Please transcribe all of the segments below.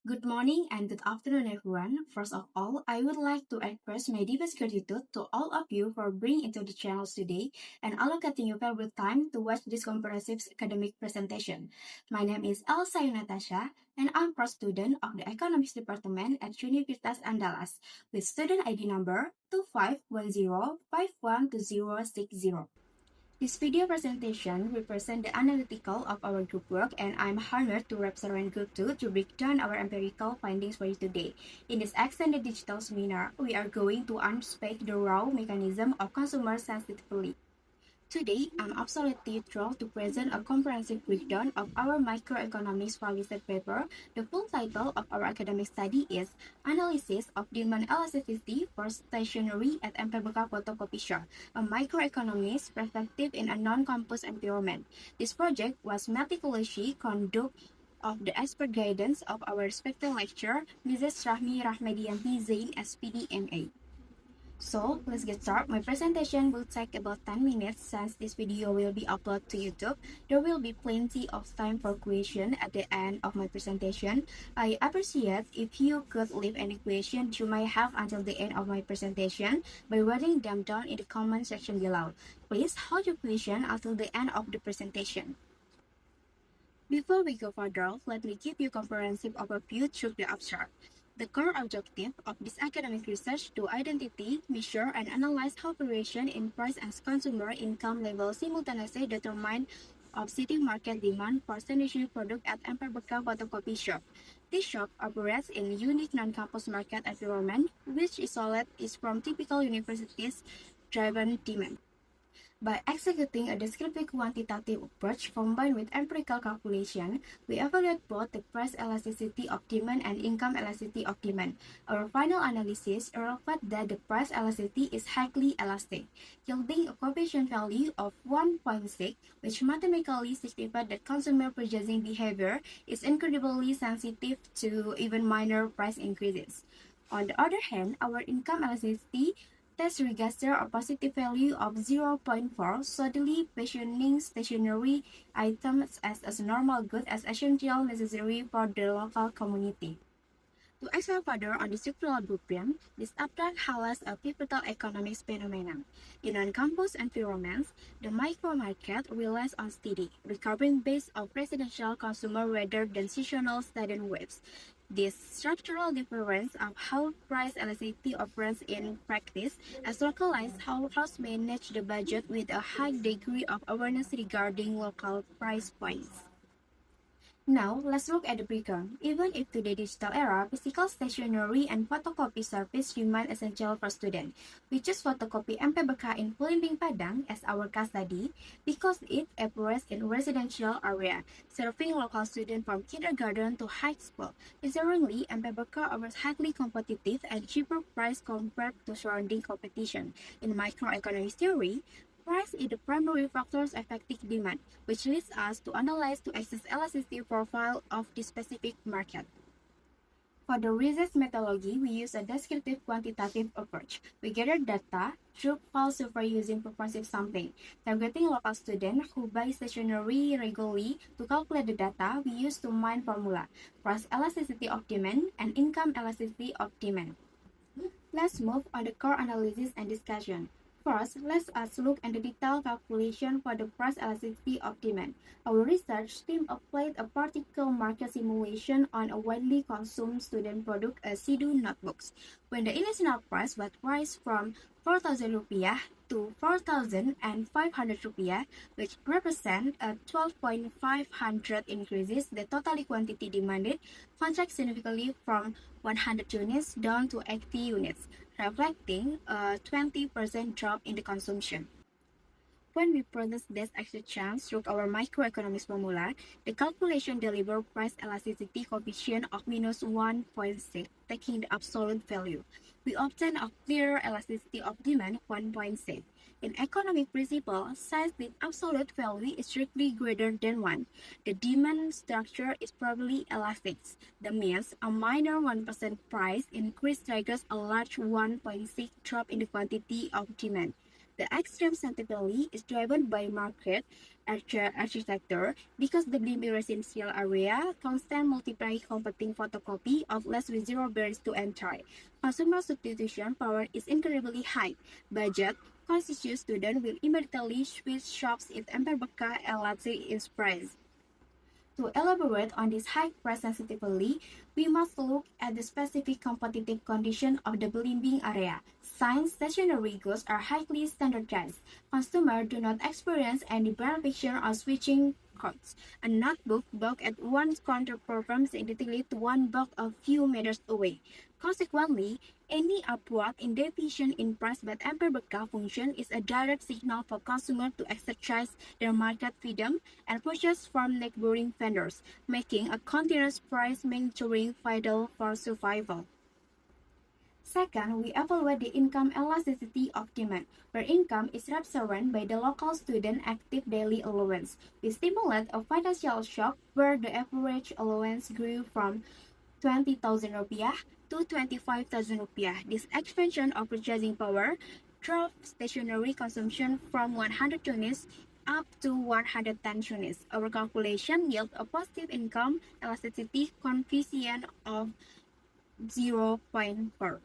Good morning and good afternoon, everyone. First of all, I would like to express my deepest gratitude to all of you for being into the channels today and allocating your valuable time to watch this comprehensive academic presentation. My name is Elsa Natasha, and I'm a student of the Economics Department at Universitas Andalas with student ID number 2510512060. This video presentation represents the analytical of our group work, and I'm honored to represent Group 2 to break down our empirical findings for you today. In this extended digital seminar, we are going to unpack the raw mechanism of consumer sensitivity. Today, I'm absolutely thrilled to present a comprehensive breakdown of our microeconomics policy paper. The full title of our academic study is Analysis of Demand Elasticity for Stationery at MPBK Photocopy Shop, a microeconomist perspective in a non-campus environment. This project was meticulously conducted of the expert guidance of our respected lecturer, Mrs. Rahmi Rahmadianti Zain, SPD MA. So, let's get started. My presentation will take about 10 minutes since this video will be uploaded to YouTube. There will be plenty of time for question at the end of my presentation. I appreciate if you could leave any question you may have until the end of my presentation by writing them down in the comment section below. Please hold your question until the end of the presentation. Before we go further, let me give you a comprehensive overview through the abstract. The core objective of this academic research to identify, measure, and analyze how variation in price and consumer income levels simultaneously determine offsetting market demand for stationery products at MPBK Photocopy Shop. This shop operates in a unique non-campus market environment, which isolates it from typical universities-driven demand. By executing a descriptive quantitative approach combined with empirical calculation, we evaluate both the price elasticity of demand and income elasticity of demand. Our final analysis revealed that the price elasticity is highly elastic, yielding a coefficient value of 1.6, which mathematically signifies that consumer purchasing behavior is incredibly sensitive to even minor price increases. On the other hand, our income elasticity test registered a positive value of 0.4, solidly positioning stationery items as a normal good as essential necessary for the local community. To expand further on the structural blueprint, this abstract highlights a pivotal economics phenomenon. In non-campus environments, the micro-market relies on steady, recurring base of residential consumer rather than seasonal student waves. This structural difference of how price elasticity operates in practice has localized how households manage the budget with a high degree of awareness regarding local price points. Now, let's look at the breakdown. Even if today's digital era, physical stationery and photocopy service remain essential for students. We choose photocopy MPBK in Pulimbing Padang as our case study because it operates in residential area, serving local students from kindergarten to high school. Incidentally, MPBK offers highly competitive and cheaper price compared to surrounding competition. In microeconomics theory, price is the primary factor affecting demand, which leads us to analyze the excess elasticity profile of the specific market. For the research methodology, we use a descriptive quantitative approach. We gather data through pulse survey using proportive sampling. Targeting local students who buy stationery regularly to calculate the data, we use two main formula, price elasticity of demand and income elasticity of demand. Let's move on the core analysis and discussion. First, let us look at the detailed calculation for the price elasticity of demand. Our research team applied a particle market simulation on a widely consumed student product, a SIDU notebooks. When the initial price was raised from 4,000 rupiah to 4,500 rupiah, which represent a 12.500 increases, the total quantity demanded contracted significantly from 100 units down to 80 units, reflecting a 20% drop in the consumption. When we process this exchange through our microeconomics formula, the calculation delivers price elasticity coefficient of minus 1.6, taking the absolute value. We obtain a clear elasticity of demand 1.6. In economic principle, since the absolute value is strictly greater than 1, the demand structure is probably elastic. That means a minor 1% price increase triggers a large 1.6 drop in the quantity of demand. The extreme sensitivity is driven by market architecture because the Blimi residential area constant multiply competing photocopy outlets with zero barriers to entry. Consumer substitution power is incredibly high. Budget conscious student will immediately switch shops if Ember Becca LLC is priced. To elaborate on this high price sensitivity, we must look at the specific competitive condition of the blimbing area. Since stationery goods are highly standardized, consumers do not experience any benefiction of switching costs. A notebook bought at one counter performs identically to one bought a few meters away. Consequently, any upward deviation in price by empirical function is a direct signal for consumers to exercise their market freedom and purchase from neighboring vendors, making a continuous price monitoring vital for survival. Second, we evaluate the income elasticity of demand, where income is represented by the local student active daily allowance. We stimulate a financial shock where the average allowance grew from 20,000 rupiah to 25,000 rupiah. This expansion of purchasing power drove stationery consumption from 100 units up to 110 units. Our calculation yields a positive income elasticity coefficient of 0.4.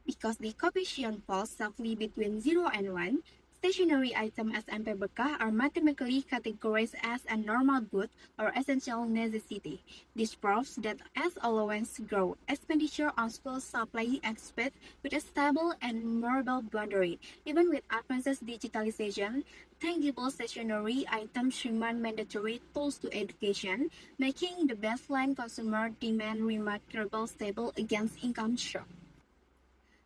Because the coefficient falls safely between 0 and 1, stationary items as MPBK are mathematically categorized as a normal good or essential necessity. This proves that as allowance grow, expenditure on school supply expect with a stable and movable boundary. Even with advanced digitalization, tangible stationary items remain mandatory tools to education, making the baseline consumer demand remarkably stable against income shock.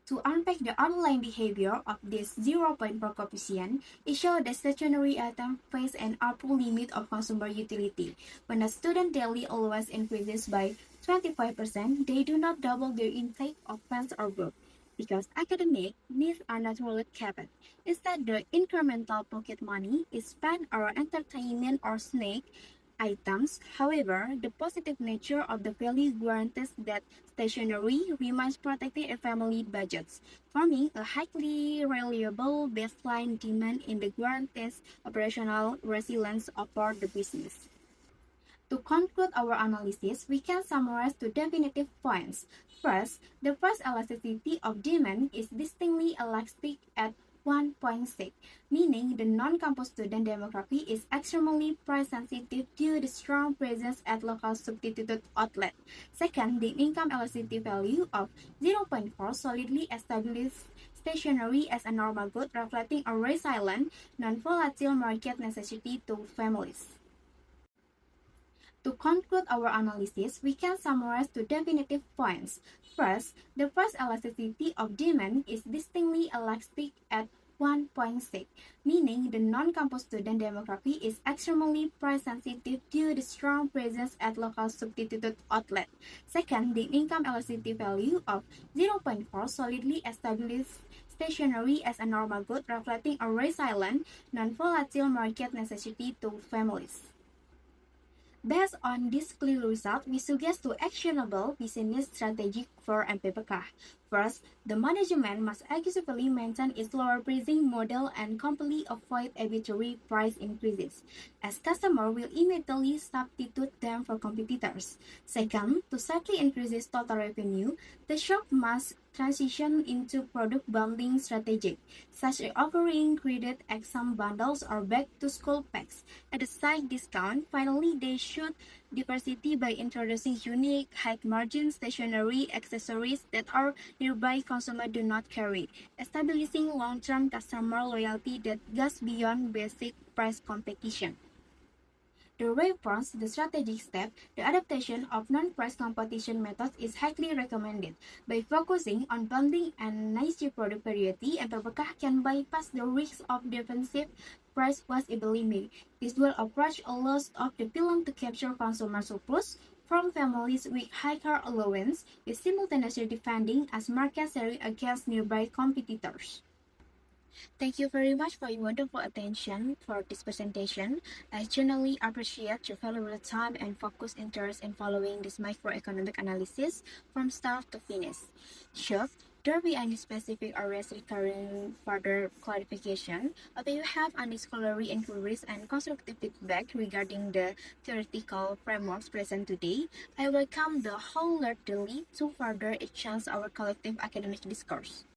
To unpack the underlying behavior of this 0.4 coefficient, it shows that stationary items face an upper limit of consumer utility. When a student daily allowance increases by 25%, they do not double their intake of pens or books, because academic needs are naturally capped. Instead, the incremental pocket money is spent on entertainment or snack items. However, the positive nature of the value guarantees that stationery remains protected in family budgets, forming a highly reliable baseline demand in the guarantees operational resilience of the business. To conclude our analysis, we can summarize two definitive points. First, the price elasticity of demand is distinctly elastic at 1.6, meaning the non-campus student demography is extremely price sensitive due to the strong presence at local substitute outlet. Second, the income elasticity value of 0.4 solidly established stationery as a normal good, reflecting a resilient, non-volatile market necessity to families. To conclude our analysis, we can summarize two definitive points. First, the price elasticity of demand is distinctly elastic at 1.6, meaning the non-campus student demography is extremely price sensitive due to the strong presence at local substitute outlet. Second, the income elasticity value of 0.4 solidly established stationery as a normal good, reflecting a resilient, non-volatile market necessity to families. Based on this clear result, we suggest two actionable business strategies for MPPK. First, the management must aggressively maintain its lower pricing model and completely avoid arbitrary price increases, as customers will immediately substitute them for competitors. Second, to safely increase its total revenue, the shop must transition into product bundling strategy, such as offering credit exam bundles or back-to-school packs at a side discount. Finally, they should diversity by introducing unique high-margin stationery accessories that our nearby consumers do not carry, establishing long-term customer loyalty that goes beyond basic price competition. To reinforce the strategic step, the adaptation of non-price competition methods is highly recommended. By focusing on bundling and niche product variety, MPPK can bypass the risks of defensive price was ability. This dual approach allows of the film to capture consumer surplus from families with higher allowance, with simultaneously defending as market sharing against nearby competitors. Thank you very much for your wonderful attention for this presentation. I genuinely appreciate your valuable time and focused interest in following this microeconomic analysis from start to finish. Sure, there be any specific areas requiring further clarification, or do you have any scholarly inquiries and constructive feedback regarding the theoretical frameworks present today? I welcome the wholeheartedly to further enhance our collective academic discourse.